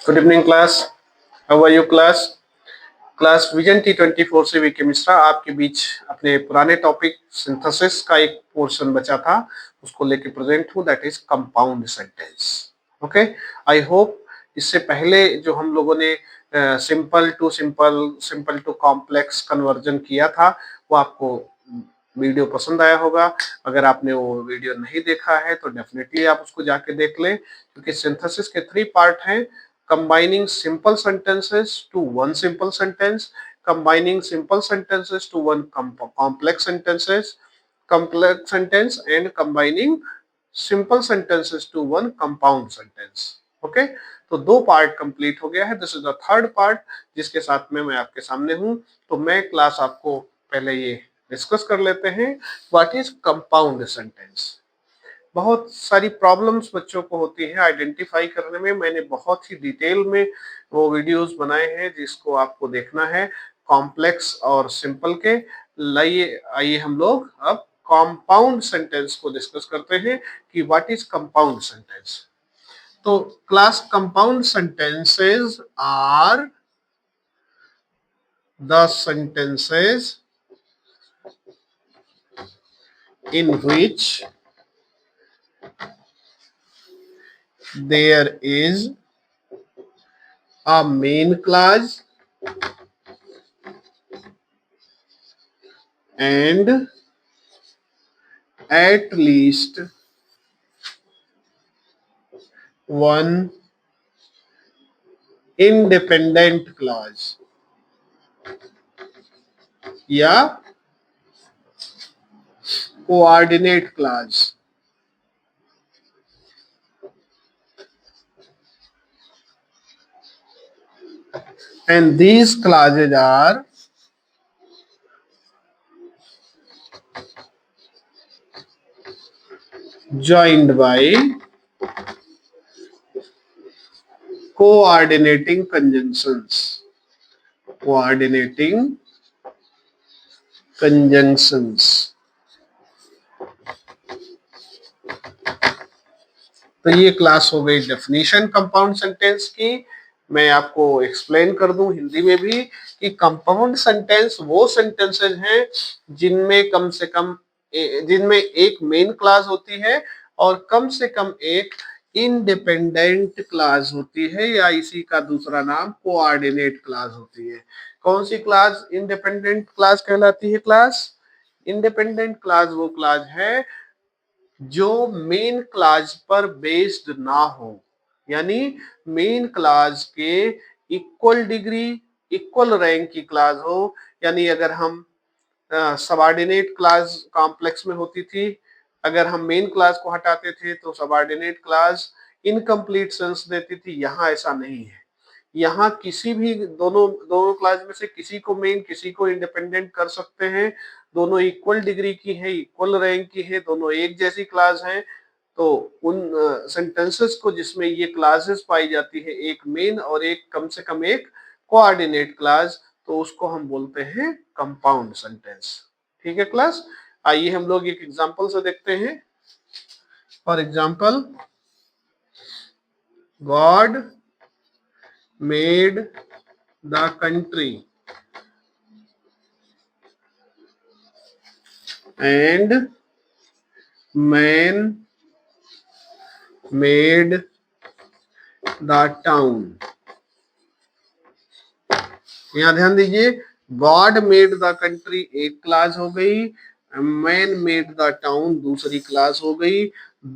Good evening class. How are you class? Class vision T24 से VK Mishra आपके बीच अपने पुराने टॉपिक सिंथेसिस का एक पोर्शन बचा था, उसको लेके प्रेजेंट हूँ, that is compound sentence. Okay, I hope इससे पहले जो हम लोगों ने simple to simple, simple to complex conversion किया था वो आपको वीडियो पसंद आया होगा। अगर आपने वो वीडियो नहीं देखा है तो डेफिनेटली आप उसको जाके देख लें, क्योंकि सिंथेसिस के 3 पार्ट हैं: combining simple sentences to one simple sentence, combining simple sentences to one complex sentence, and combining simple sentences to one compound sentence. Okay, तो 2 पार्ट कंप्लीट हो गया है। This is the third part जिसके साथ में मैं आपके सामने हूं। तो मैं क्लास आपको पहले ये डिस्कस कर लेते हैं, व्हाट इज कंपाउंड सेंटेंस। बहुत सारी प्रॉब्लम्स बच्चों को होती है आइडेंटिफाई करने में। मैंने बहुत ही डिटेल में वो वीडियोस बनाए हैं जिसको आपको देखना है, कॉम्प्लेक्स और सिंपल के। लाइए आइए हम लोग अब कंपाउंड सेंटेंस को डिस्कस करते हैं कि व्हाट इज कंपाउंड सेंटेंस। तो class, compound sentences are the sentences in which there is a main clause and at least one independent clause या coordinate clause. And these clauses are joined by coordinating conjunctions. Coordinating conjunctions. तो ये class हो गई definition compound sentence की। मैं आपको explain कर दूं हिंदी में भी कि कंपाउंड सेंटेंस वो सेंटेंसेस हैं जिनमें कम से कम जिनमें एक मेन क्लास होती है और कम से कम एक इंडिपेंडेंट क्लास होती है, या इसी का दूसरा नाम कोऑर्डिनेट क्लास होती है। कौन सी क्लास इंडिपेंडेंट क्लास कहलाती है? क्लास इंडिपेंडेंट क्लास वो क्लास है जो मेन क्लास पर बेस्ड ना हो, यानी मेन क्लास के इक्वल डिग्री, इक्वल रैंक की क्लास हो। यानी अगर हम सबऑर्डिनेट क्लास कॉम्प्लेक्स में होती थी, अगर हम मेन क्लास को हटाते थे तो सबऑर्डिनेट क्लास इनकम्प्लीट सेंस देती थी। यहाँ ऐसा नहीं है। यहाँ किसी भी दोनों दोनों क्लास में से किसी को मेन, किसी को इंडिपेंडेंट कर सकते हैं। दोनों इक्वल डिग्री की है, इक्वल रैंक की है, दोनों एक जैसी क्लास हैं। तो उन सेंटेंसेस को जिसमें ये क्लासेस पाई जाती है, एक मेन और एक कम से कम एक कोऑर्डिनेट क्लास, तो उसको हम बोलते हैं कंपाउंड सेंटेंस। ठीक है क्लास, आइए हम लोग एक एग्जांपल से देखते हैं। For example, God made the country and man made the town. यहाँ ध्यान दीजिए, गॉड मेड द कंट्री एक क्लास हो गई, मैन मेड द टाउन दूसरी क्लास हो गई।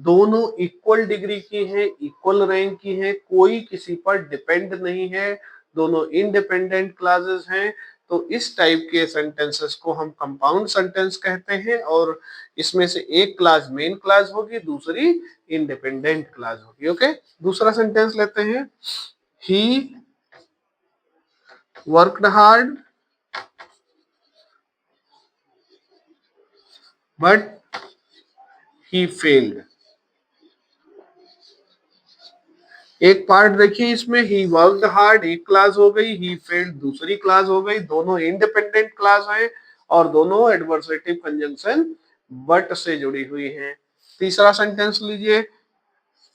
दोनों इक्वल डिग्री की हैं, इक्वल रैंक की हैं, कोई किसी पर डिपेंड नहीं है, दोनों इंडिपेंडेंट क्लासेस हैं। तो इस टाइप के सेंटेंसेस को हम कंपाउंड सेंटेंस कहते हैं, और इसमें से एक क्लास मेन क्लास होगी, दूसरी इंडिपेंडेंट क्लास होगी। ओके, दूसरा सेंटेंस लेते हैं। ही worked hard but he failed. एक पार्ट देखिए इसमें, ही वर्कड हार्ड एक क्लास हो गई, ही फेल्ड दूसरी क्लास हो गई, दोनों इंडिपेंडेंट क्लास हैं और दोनों एडवर्सेटिव कंजंक्शन बट से जुड़ी हुई हैं। तीसरा सेंटेंस लीजिए,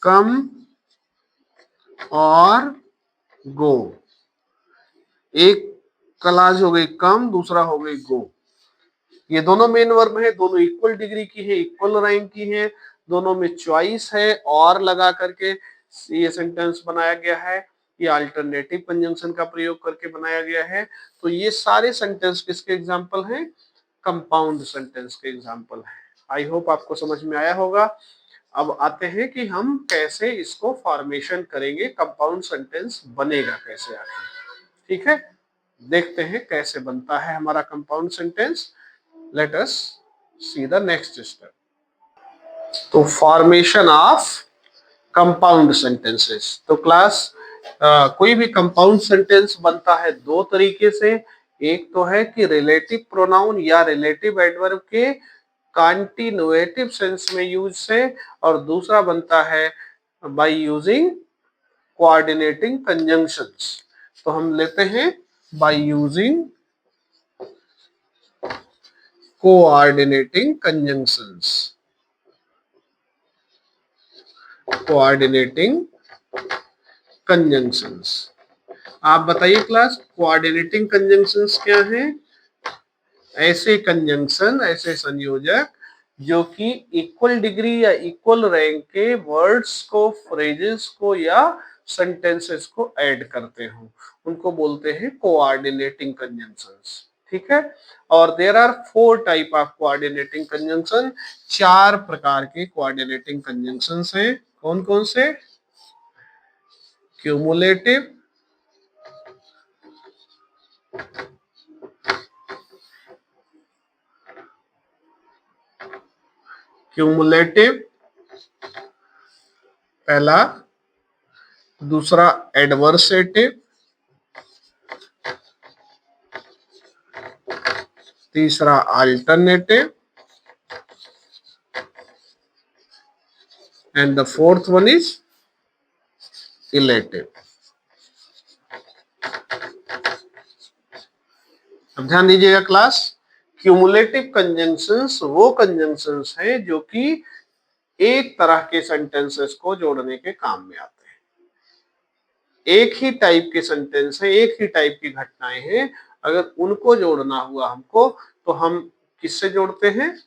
कम और गो। एक क्लास हो गई कम, दूसरा हो गई गो। ये दोनों मेन वर्ब है, दोनों इक्वल डिग्री की है, इक्वल रैंक की है, दोनों में चॉइस है और लगा करके ये सेंटेंस बनाया गया है। ये अल्टरनेटिव कंजंक्शन का प्रयोग करके बनाया गया है। तो ये सारे सेंटेंस किसके एग्जाम्पल हैं? कंपाउंड सेंटेंस के एग्जाम्पल है। आई होप आपको समझ में आया होगा। अब आते हैं कि हम कैसे इसको फॉर्मेशन करेंगे, कंपाउंड सेंटेंस बनेगा कैसे आखिर। ठीक है, देखते हैं कैसे बनता है हमारा compound sentence. Let us see the next step. तो फॉर्मेशन ऑफ कंपाउंड सेंटेंसेस। तो क्लास कोई भी कंपाउंड सेंटेंस बनता है दो तरीके से। एक तो है कि रिलेटिव प्रोनाउन या रिलेटिव एडवर्ब के कॉन्टिन्यूएटिव सेंस में यूज से, और दूसरा बनता है बाय यूजिंग कोऑर्डिनेटिंग कंजंक्शंस। तो हम लेते हैं by using coordinating conjunctions. Coordinating conjunctions. आप बताइए क्लास, कोऑर्डिनेटिंग कंजंक्शंस क्या है? ऐसे कंजंक्शन, ऐसे संयोजक जो कि इक्वल डिग्री या इक्वल रैंक के वर्ड्स को, फ्रेजेस को या सेंटेंसेस को ऐड करते हो, उनको बोलते हैं कोऑर्डिनेटिंग कंजंक्शंस। ठीक है, और there are 4 type of coordinating conjunction. 4 प्रकार के कोऑर्डिनेटिंग कंजंक्शंस हैं। कौन कौन से? क्यूमुलेटिव, क्यूमुलेटिव पहला, दूसरा एडवर्सेटिव, तीसरा alternative, and the fourth one is illative. अब ध्यान दीजिएगा क्लास, क्यूमुलेटिव कंजंक्शंस वो कंजंक्शंस हैं जो कि एक तरह के सेंटेंसेस को जोड़ने के काम में आते हैं। एक ही टाइप के सेंटेंस है, एक ही टाइप की घटनाएं हैं, अगर उनको जोड़ना हुआ हमको तो हम किससे जोड़ते हैं?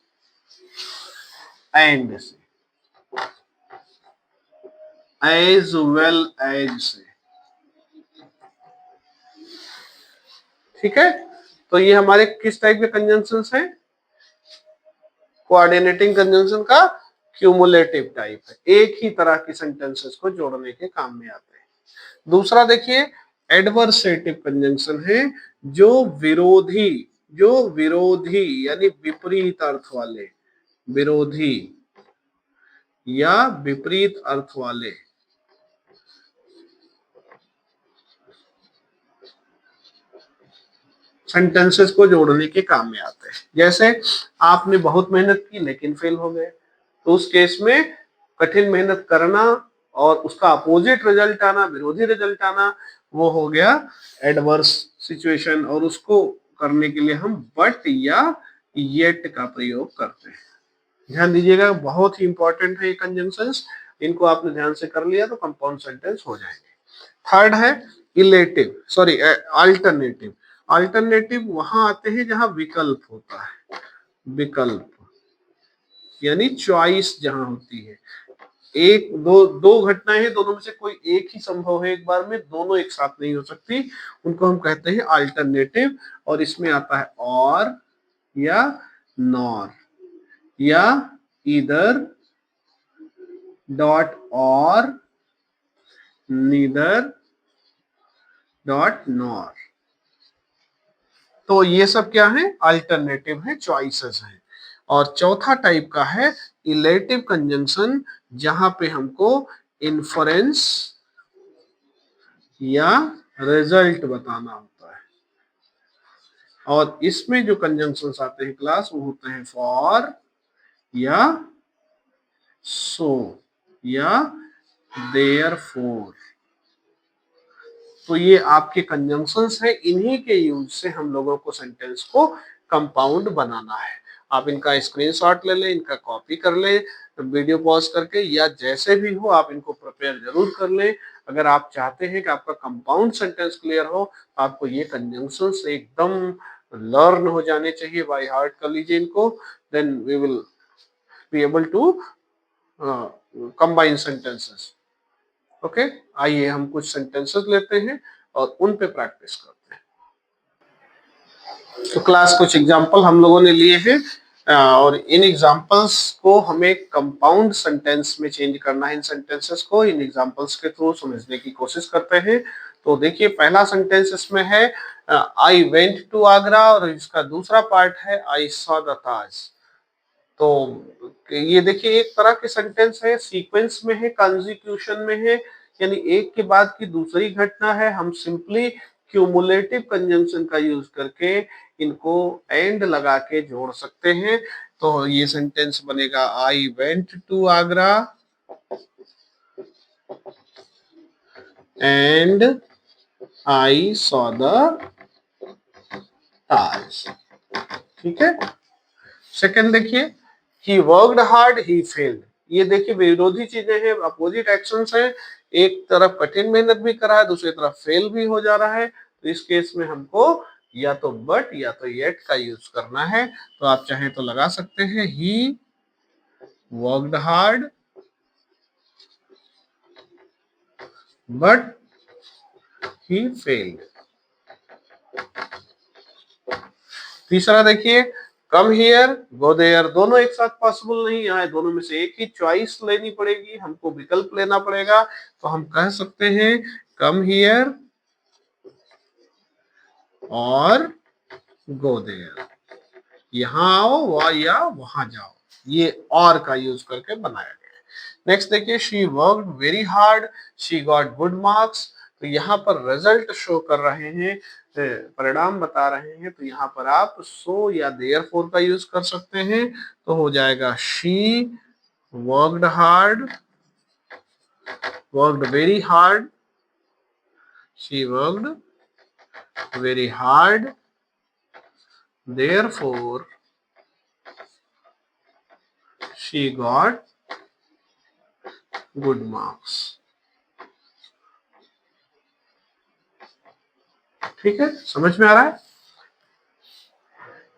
एंड से, एज वेल एज से। ठीक है, तो ये हमारे किस टाइप के कंजंक्शंस हैं? कोऑर्डिनेटिंग कंजंक्शन का क्यूमुलेटिव टाइप है, एक ही तरह की सेंटेंसेस को जोड़ने के काम में आते हैं। दूसरा देखिए, एडवर्सेटिव कंजंक्शन है, जो विरोधी यानी विपरीत अर्थ वाले, विरोधी या विपरीत अर्थ वाले सेंटेंसेस को जोड़ने के काम में आते हैं। जैसे आपने बहुत मेहनत की लेकिन फेल हो गए, तो उस केस में कठिन मेहनत करना और उसका अपोजिट रिजल्ट आना, विरोधी रिजल्ट आना, वो हो गया एडवर्स सिचुएशन, और उसको करने के लिए हम बट या येट का प्रयोग करते हैं। ध्यान दीजिएगा, बहुत ही इंपॉर्टेंट है ये कंजंक्शंस। इनको आपने ध्यान से कर लिया तो कंपाउंड सेंटेंस हो जाएंगे। थर्ड है इलेटिव, सॉरी अल्टरनेटिव। अल्टरनेटिव वहां आते हैं जहां विकल्प होता है, विकल्प यानी चॉइस जहां होती है। एक दो घटनाएं हैं, दोनों में से कोई एक ही संभव है, एक बार में दोनों एक साथ नहीं हो सकती, उनको हम कहते हैं अल्टरनेटिव। और इसमें आता है और या नॉर या इधर डॉट और नीदर डॉट नॉर। तो ये सब क्या है? अल्टरनेटिव है, चॉइसेस हैं। और चौथा टाइप का है इलेटिव कंजंक्शन, जहां पे हमको इन्फरेंस या रिजल्ट बताना होता है। और इसमें जो कंजंक्शंस आते हैं क्लास, वो होते हैं फॉर या सो या देयरफॉर। तो ये आपके कंजंक्शंस है, इन्हीं के यूज से हम लोगों को सेंटेंस को कंपाउंड बनाना है। आप इनका स्क्रीनशॉट ले लें, इनका कॉपी कर लें वीडियो पॉज करके, या जैसे भी हो आप इनको प्रिपेयर जरूर कर लें। अगर आप चाहते हैं कि आपका कंपाउंड सेंटेंस क्लियर हो तो आपको ये कंजंक्शंस एकदम लर्न हो जाने चाहिए, बाय हार्ट कर लीजिए इनको, then we will be able to combine sentences. Okay, आइए हम कुछ सेंटेंसेस लेते हैं और उन पे प्रैक्टिस करते हैं। तो क्लास कुछ एग्जांपल हम लोगों ने लिए हैं और इन एग्जांपल्स को हमें कंपाउंड सेंटेंस में चेंज करना है। इन सेंटेंसेस को इन एग्जांपल्स के थ्रू समझने की कोशिश करते हैं। तो देखिए पहला सेंटेंस इसमें है आई वेंट टू आगरा, और इसका दूसरा पार्ट है आई सॉ द ताज। तो ये देखिए एक तरह के सेंटेंस है, सीक्वेंस में है, कंजिक्यूशन में है, यानी एक के बाद की दूसरी घटना है। हम सिंपली क्यूमुलेटिव कंजंक्शन का यूज करके इनको एंड लगा के जोड़ सकते हैं। तो ये सेंटेंस बनेगा I went to Agra and I saw the Taj. ठीक है। सेकंड देखिए, he worked hard he failed. ये देखिए विरोधी चीजें हैं, अपोजिट एक्शंस हैं। एक तरफ कठिन मेहनत भी कर रहा है, दूसरी तरफ फेल भी हो जा रहा है। तो इस केस में हमको या तो बट या तो येट का यूज करना है। तो आप चाहें तो लगा सकते हैं ही worked hard but he failed. तीसरा देखिए, कम हियर गो देयर, दोनों एक साथ पॉसिबल नहीं है, दोनों में से एक ही चॉइस लेनी पड़ेगी, हमको विकल्प लेना पड़ेगा। तो हम कह सकते हैं कम हियर और गो देयर, यहां आओ या वहां जाओ, ये और का यूज करके बनाया गया है। नेक्स्ट देखिए, she worked very hard she got good marks. तो यहाँ पर रिजल्ट शो कर रहे हैं, परिणाम बता रहे हैं। तो यहाँ पर आप सो या देयरफॉर का यूज कर सकते हैं। तो हो जाएगा she worked hard, worked very hard, she worked very hard, therefore she got good marks। ठीक है, समझ में आ रहा है?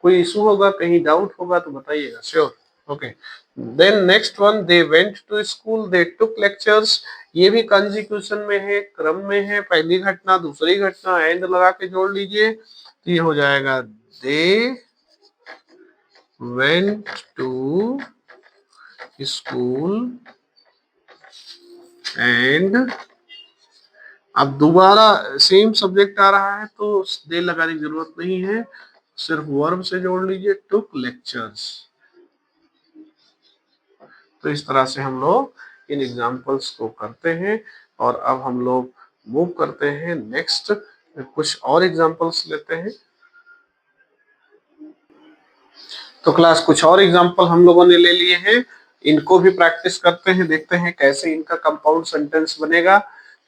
कोई इशू होगा, कहीं डाउट होगा तो बताइएगा। Sure. Okay, then next one, they went to school they took lectures. ये भी कंजिक्यूशन में है, क्रम में है, पहली घटना दूसरी घटना एंड लगा के जोड़ लीजिए। तो ये हो जाएगा they went to school and, अब दोबारा सेम सब्जेक्ट आ रहा है तो दे लगाने की जरूरत नहीं है, सिर्फ वर्ब से जोड़ लीजिए, टुक लेक्चर्स। तो इस तरह से हम लोग इन एग्जांपल्स को करते हैं। और अब हम लोग मूव करते हैं नेक्स्ट, कुछ और एग्जांपल्स लेते हैं। तो क्लास कुछ और एग्जांपल हम लोगों ने ले लिए हैं, इनको भी प्रैक्टिस करते हैं, देखते हैं कैसे इनका कंपाउंड सेंटेंस बनेगा।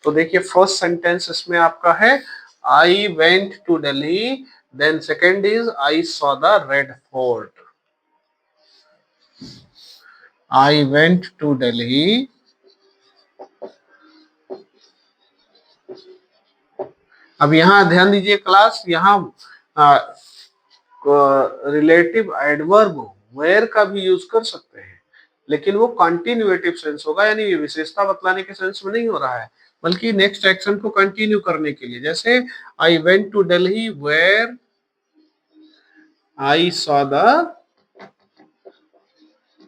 तो देखिए फर्स्ट सेंटेंस इसमें आपका है I went to Delhi, then second is I saw the red Fort. I went to Delhi, अब यहां ध्यान दीजिए क्लास, यहां रिलेटिव एडवर्ब वेयर का भी यूज कर सकते हैं, लेकिन वो कंटिन्यूएटिव सेंस होगा, यानी ये विशेषता बतलाने के सेंस में नहीं हो रहा है, बल्कि नेक्स्ट एक्शन को कंटिन्यू करने के लिए। जैसे I went to Delhi where I saw the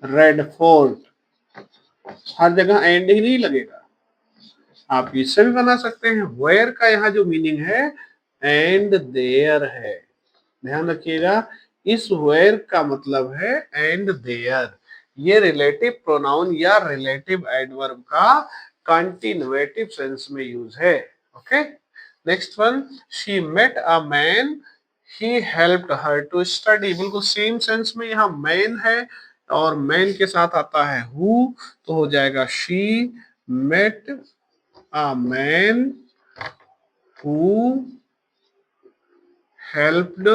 red fort. हर जगह एंड ही नहीं लगेगा, आप इससे भी बना सकते हैं। वेयर का यहाँ जो मीनिंग है एंड देयर है, ध्यान रखिएगा, इस वेयर का मतलब है एंड देयर। ये रिलेटिव प्रोनाउन या रिलेटिव एडवर्ब का कंटिन्यूएटिव सेंस में यूज है। Okay, next one, she met a man he helped her to study. बिल्कुल सेम सेंस में यहाँ मैन है और मैन के साथ आता है हु, तो हो जाएगा she met a man who helped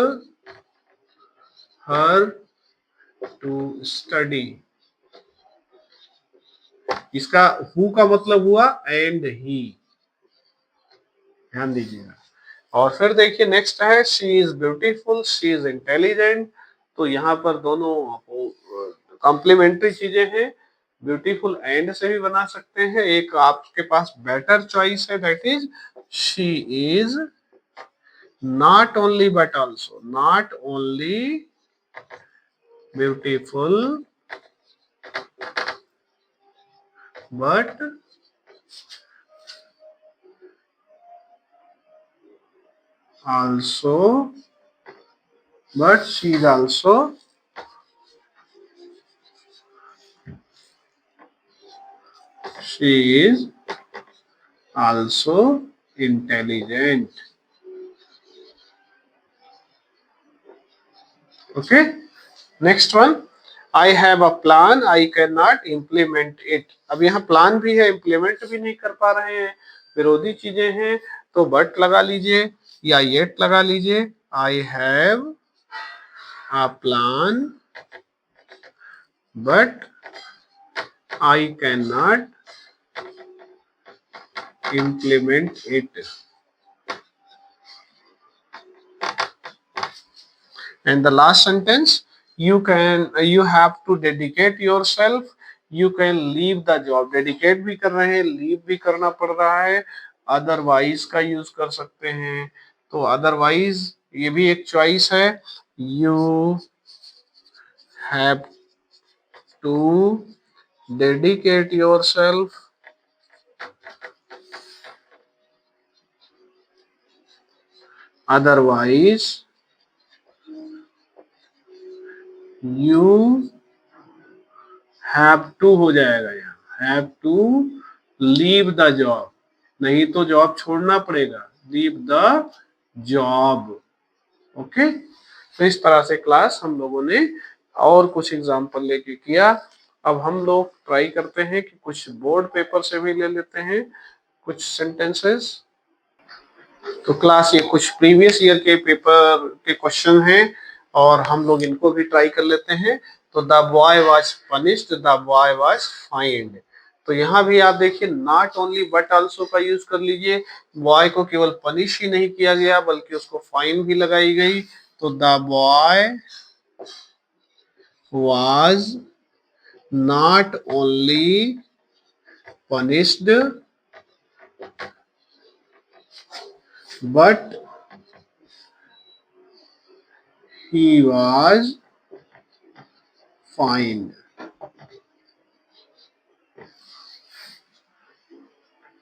her to study. इसका हु का मतलब हुआ एंड ही, ध्यान दीजिएगा। और फिर देखिए नेक्स्ट है she is beautiful, she is intelligent. तो यहाँ पर दोनों कॉम्प्लीमेंट्री चीजें हैं, ब्यूटीफुल एंड से भी बना सकते हैं। एक आपके पास बेटर चॉइस है, that is she is not only but also, not only beautiful but also, but she is also she is also intelligent. Okay. Next one. I have a plan. I cannot implement it. अब यहाँ plan भी है, implement भी नहीं कर पा रहे हैं, विरोधी चीजें हैं, तो बट लगा लीजिए या येट लगा लीजिए। I have a plan, but I cannot implement it. And the last sentence, you have to dedicate yourself, you can leave the job। dedicate भी कर रहे हैं, leave भी करना पड़ रहा है, otherwise का यूज कर सकते हैं। तो otherwise ये भी एक चॉइस है, you have to dedicate yourself, otherwise you have to हो जाएगा, यहाँ have to leave the job, नहीं तो जॉब छोड़ना पड़ेगा, leave the job। ओके। तो इस तरह से क्लास हम लोगों ने और कुछ एग्जाम्पल लेके किया। अब हम लोग ट्राई करते हैं कि कुछ बोर्ड पेपर से भी ले लेते हैं कुछ सेंटेंसेस। तो क्लास ये कुछ प्रीवियस ईयर के पेपर के क्वेश्चन हैं और हम लोग इनको भी ट्राई कर लेते हैं। तो the boy was punished, the boy was find. तो यहाँ भी आप देखिए नॉट ओनली बट आल्सो का यूज कर लीजिए। बॉय को केवल पनिश ही नहीं किया गया बल्कि उसको फाइन भी लगाई गई। तो the boy was not only punished but he was fined।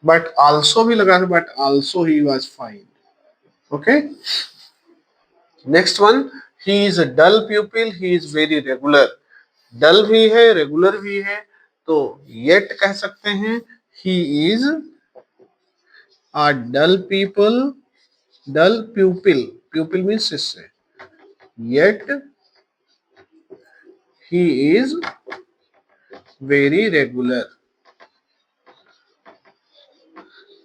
but also भी लगा है, but also he was fined। okay, next one, he is a dull pupil, he is very regular। डल भी है, रेगुलर भी है, तो yet कह सकते हैं he is a dull people, dull pupil, pupil means शिष्य, yet he is very regular।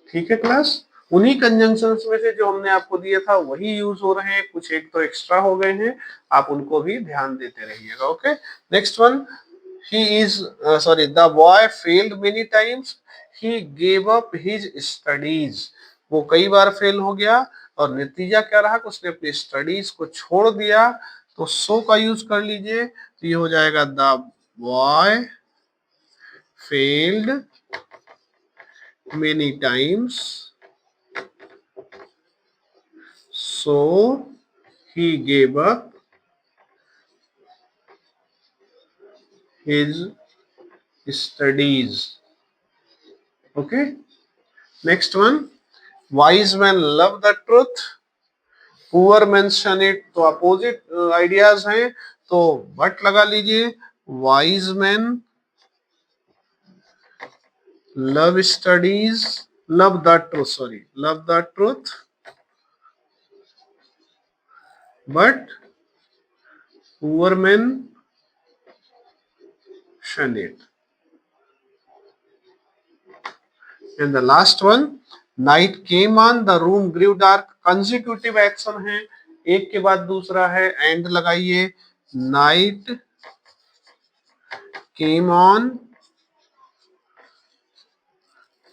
ठीक है क्लास, उन्हीं कंजंक्शंस में से जो हमने आपको दिया था वही यूज हो रहे हैं, कुछ एक तो एक्स्ट्रा हो गए हैं, आप उनको भी ध्यान देते रहिएगा। Okay, next one, he is sorry, the boy failed many times, he gave up his studies। वो कई बार फेल हो गया और नतीजा क्या रहा कि उसने अपनी स्टडीज को छोड़ दिया। तो सो का यूज कर लीजिए, तो ये हो जाएगा the boy failed many times, so he gave up his studies। Okay, next one, wise men love the truth, poor mention it. तो अपोजिट आइडियाज हैं, तो बट लगा लीजिए, wise man love studies, love the truth, sorry love the truth, but poor man shun it. And the last one, night came on, the room grew dark. Consecutive action है, एक के बाद दूसरा है, एंड लगाइए, night came on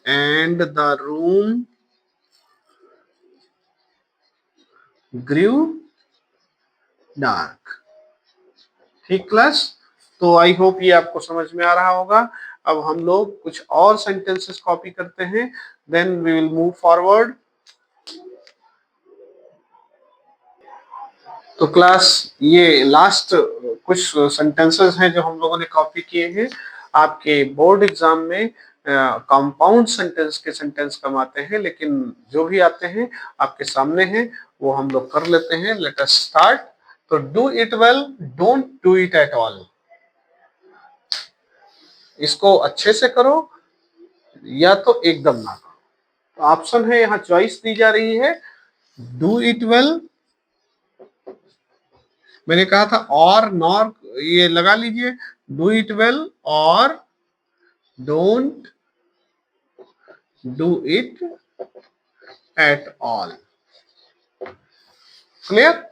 and the room grew dark. ठीक class, तो I hope ये आपको समझ में आ रहा होगा। अब हम लोग कुछ और सेंटेंसेस कॉपी करते हैं, then we will move forward. तो क्लास ये लास्ट कुछ सेंटेंसेस हैं जो हम लोगों ने कॉपी किए हैं। आपके बोर्ड एग्जाम में कंपाउंड सेंटेंस के सेंटेंस कम आते हैं, लेकिन जो भी आते हैं आपके सामने हैं, वो हम लोग कर लेते हैं। Let us start. तो do it well, don't do it at all. इसको अच्छे से करो या तो एकदम ना करो। तो ऑप्शन है, यहाँ चॉइस दी जा रही है, डू इट वेल, मैंने कहा था और नॉर ये लगा लीजिए, डू इट वेल और don't do it at all. Clear?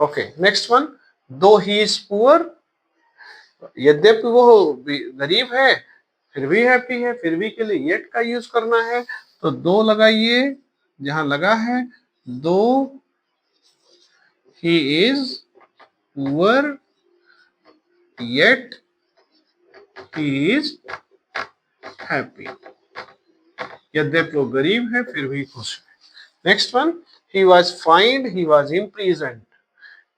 Okay, next one, दो ही इज पुअर, यद्यपि वो गरीब है फिर भी हैप्पी है, फिर भी के लिए येट का यूज करना है। तो दो लगाइए जहां लगा है, though he is poor yet he is happy, यद्यपि वो गरीब है फिर भी खुश है। Next one, he was fined, he was imprisoned.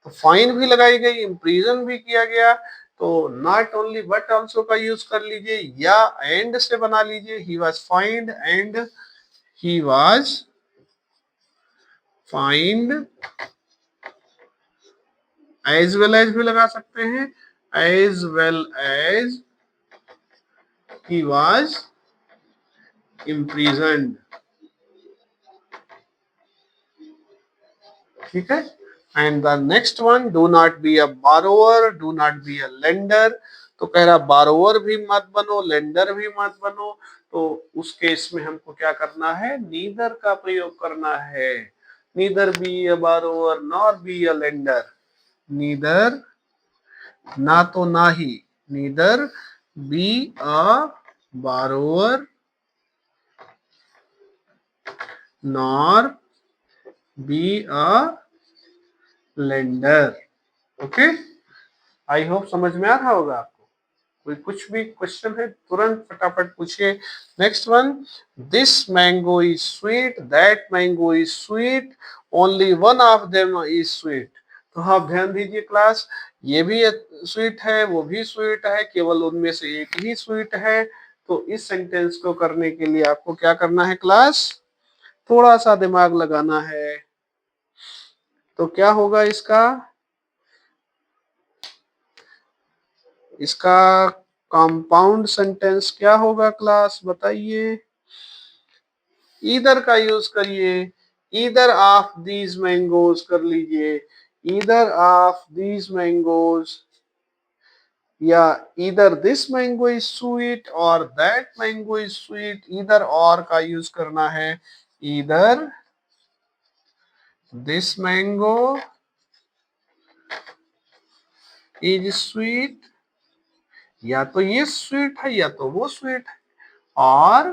तो फाइन भी लगाई गई, इम्प्रीजन भी किया गया, तो नॉट ओनली बट ऑल्सो का यूज कर लीजिए या एंड से बना लीजिए, he was fined and he was fined, as well as भी लगा सकते हैं, as well as he was imprisoned. ठीक है। And the next one, do not be a borrower, do not be a lender. तो कह रहा बारोअर भी मत बनो, लेंडर भी मत बनो। तो उस केस में हमको क्या करना है, नीदर का प्रयोग करना है। Neither be a borrower nor be a lender. Neither, ना तो ना ही, neither be a borrower nor be a lender. Okay, I hope समझ में आ रहा होगा आपको। कोई कुछ भी क्वेश्चन है तुरंत फटाफट पूछिए। Next one, this mango is sweet, that mango is sweet, only one of them is sweet. तो आप ध्यान दीजिए क्लास, ये भी स्वीट है, वो भी स्वीट है, केवल उनमें से एक ही स्वीट है। तो इस सेंटेंस को करने के लिए आपको क्या करना है क्लास, थोड़ा सा दिमाग लगाना है। तो क्या होगा इसका, इसका कंपाउंड सेंटेंस क्या होगा क्लास बताइए। ईदर का यूज करिए, ईदर ऑफ दीज मैंगोज कर लीजिए, ईदर ऑफ दीज मैंगोज, या either this mango is sweet और that mango is sweet. Either और का यूज करना है, either this mango is sweet, या तो ये स्वीट है या तो वो स्वीट है, और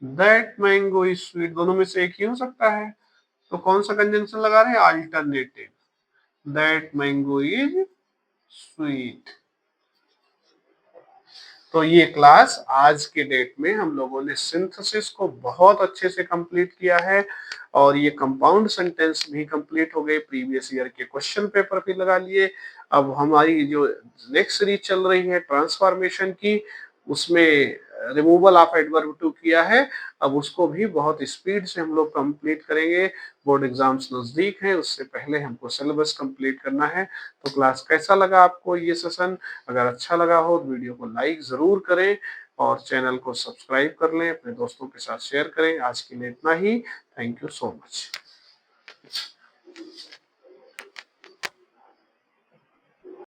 दैट मैंगो इज स्वीट, दोनों में से एक ही हो सकता है। तो कौन सा कंजंक्शन लगा रहे हैं, alternative, that mango is sweet. तो ये क्लास आज के डेट में हम लोगों ने सिंथेसिस को बहुत अच्छे से कंप्लीट किया है, और ये कंपाउंड सेंटेंस भी कंप्लीट हो गए, प्रीवियस ईयर के क्वेश्चन पेपर भी लगा लिए। अब हमारी जो नेक्स्ट सीरीज चल रही है ट्रांसफॉर्मेशन की, उसमें रिमूवल ऑफ एडवर्ब टू किया है, अब उसको भी बहुत स्पीड से हम लोग कंप्लीट करेंगे। बोर्ड एग्जाम्स नजदीक हैं, उससे पहले हमको सिलेबस कंप्लीट करना है। तो क्लास कैसा लगा आपको ये सेशन? अगर अच्छा लगा हो तो वीडियो को लाइक जरूर करें और चैनल को सब्सक्राइब कर लें, अपने दोस्तों के साथ शेयर करें। आज के लिए इतना ही, थैंक यू सो मच।